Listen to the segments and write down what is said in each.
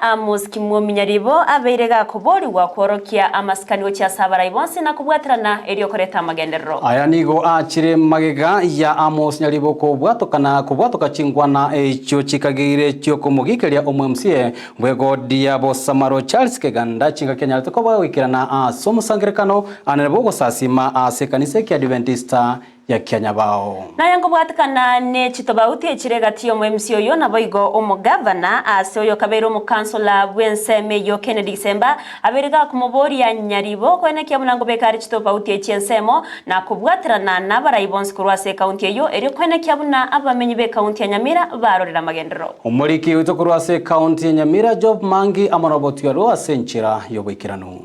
Amos Kimwomi Nyaribo abeirega kuboriwa kworokia amasikani gocha sabara ibonse na kubwatirana erio koreta amagenderero. Aya nigo achire magega ya Amos Nyaribo kubwatoka chingwana echo chikagire cyo kumugikeria omwe bwego dia Bosamaro Charles Keganda chinga Kenya tukoba wikirana somusangirekano anebo gosasima asekanise kya Adventista ya Kenya bao. Na yango bwatikana ne chitobauti echirega tiyo MCO yo na boigo omugavana aseyo kabero mu councilor bwenseme yo Kennedy Semba aberega kumobori ya Nyaribo kwene kya munango bekari chitobauti echensemo na kubwatirana nabarayibonse kurwase county yo eri kwene kya buna abamenyi be county ya Nyamira barorera magendero. Umuriki wito kurwase county ya Nyamira Job Mangi amaroboti yaro asenchira yo bwikirano.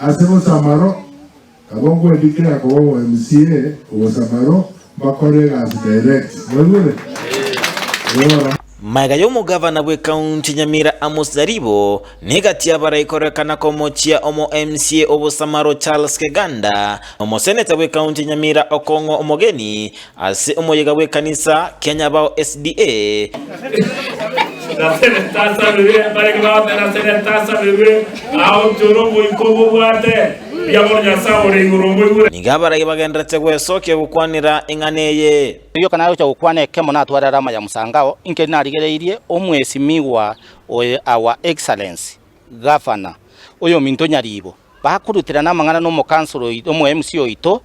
Asemo Samaro kabongo edikira kwa MCA Bosamaro bakorera as direct. Maiga yomu gavana bwe county Nyamira Amos Nyaribo negati abarayikorekana komochia omo MCA Bosamaro Charles Keganda omo senator bwe county Nyamira Okongo omogeni ase omoyega bwe kanisa Kenya bao SDA la senetasa bebe baregaba na senetasa bebe au joro boikobo bwate nigabara ibagendrete gwesoke gukwanira inganeye iyo kana cyo gukwane kemo natwara rama ya musangao inke narigereirie omwesimigwa our excellence governor oyo Minto Nyaribo bakurutira namangana no mukansolo omo MCO ito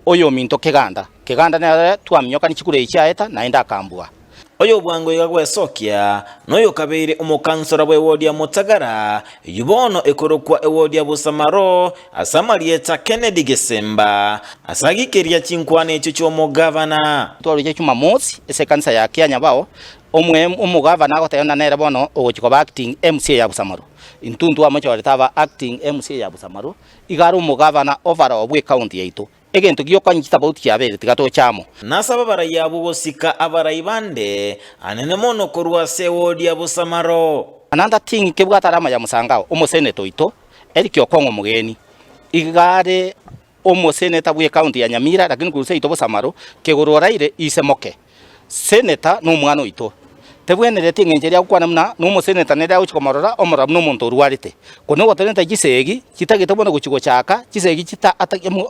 oyo Minto Keganda na twamyoka nikikure ichaeta naenda kambua oyo bwango igagwesokia noyo kabeire umukansora bwe wodi ya Mutagara yubono ekorokwa ewodi ya Bosamaro asamarieta Kennedy Gesemba asagikeria chinkwane echo cy'omugavana twalije cyuma mosi ese kanisa ya Kenya bao umugavana agotayona nera bono ogikwa acting MCA ya Bosamaro intuntu amocho walitaba acting MCA ya Bosamaro igaro umugavana overall bwe county yaito egento giyo kwanyita bauti yabere tigato chamo nasaba baraya bugosika abarayibande anene mono korwase wodi ya Bosamaro ananda tingi kebwatarama ya musangao omoseneto ito erikyo Okongo mugeni igare omoseneta bwe county ya Nyamira lakini kuruse ito Bosamaro kegororaire isemoke seneta no mwana ito tebwenere tingenjeria gukwana muna no moseneta nera uchikomorora omora no muntu ruarite kono goteneta gisegi kitagitobona guchigo chaka gisegi kita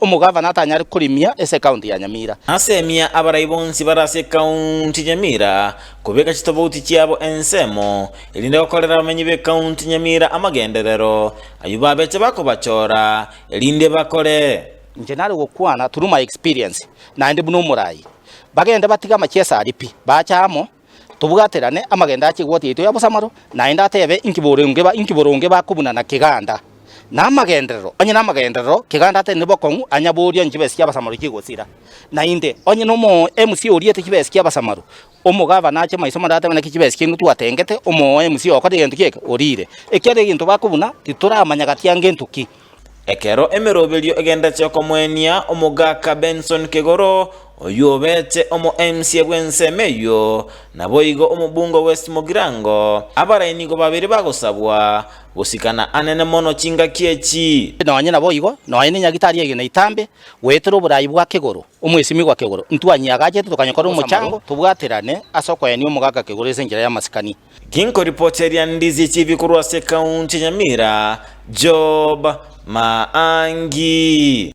omugavana atanyari kurimia ese county ya Nyamira asemia abarayibonsi barase county Nyamira kubeka chitobauti cyabo ensemo elinde bakorera amenyi be county Nyamira amagenderero ayubabeche bako bachora elinde bakore njenari gukwana turuma experience na ndi buno murayi bagenda batiga machiesa alipi bachamo tubugaterane amagenda akigwoti ito ya Bosamaro naenda tebe inkiboronge bakubuna na Keganda na magendero onye na magendero Keganda ate nebo kongu anyaboria njibesi ya Bosamaro kigosira na inde onye no mo MC oriete kibesi ya Bosamaro omugava nache maisomo data na kibesi kintu twatengete omo MC okade gentu kike orire ekyade gintu bakubuna tituramanya gati yangentuki ekero emerobelio egenda cyokomwenia omugaka Benson Kegoro oyobete omo MCA bwensemeyo naboigo omubungo West Mogirango abarayinigo babiri bagosabwa gusikana anene mono chinga kiechi nonye naboigo noine nyagitari egene itambe wetero burayi bwa Kegoro omwesimi gwa Kegoro ntwanyaga tukanyakora umuchango tubwaterane asoko yani omugaka Kegoro esenjera ya masikani kinko reporteria ndizi chivi kurwase county Nyamira Job Maangi.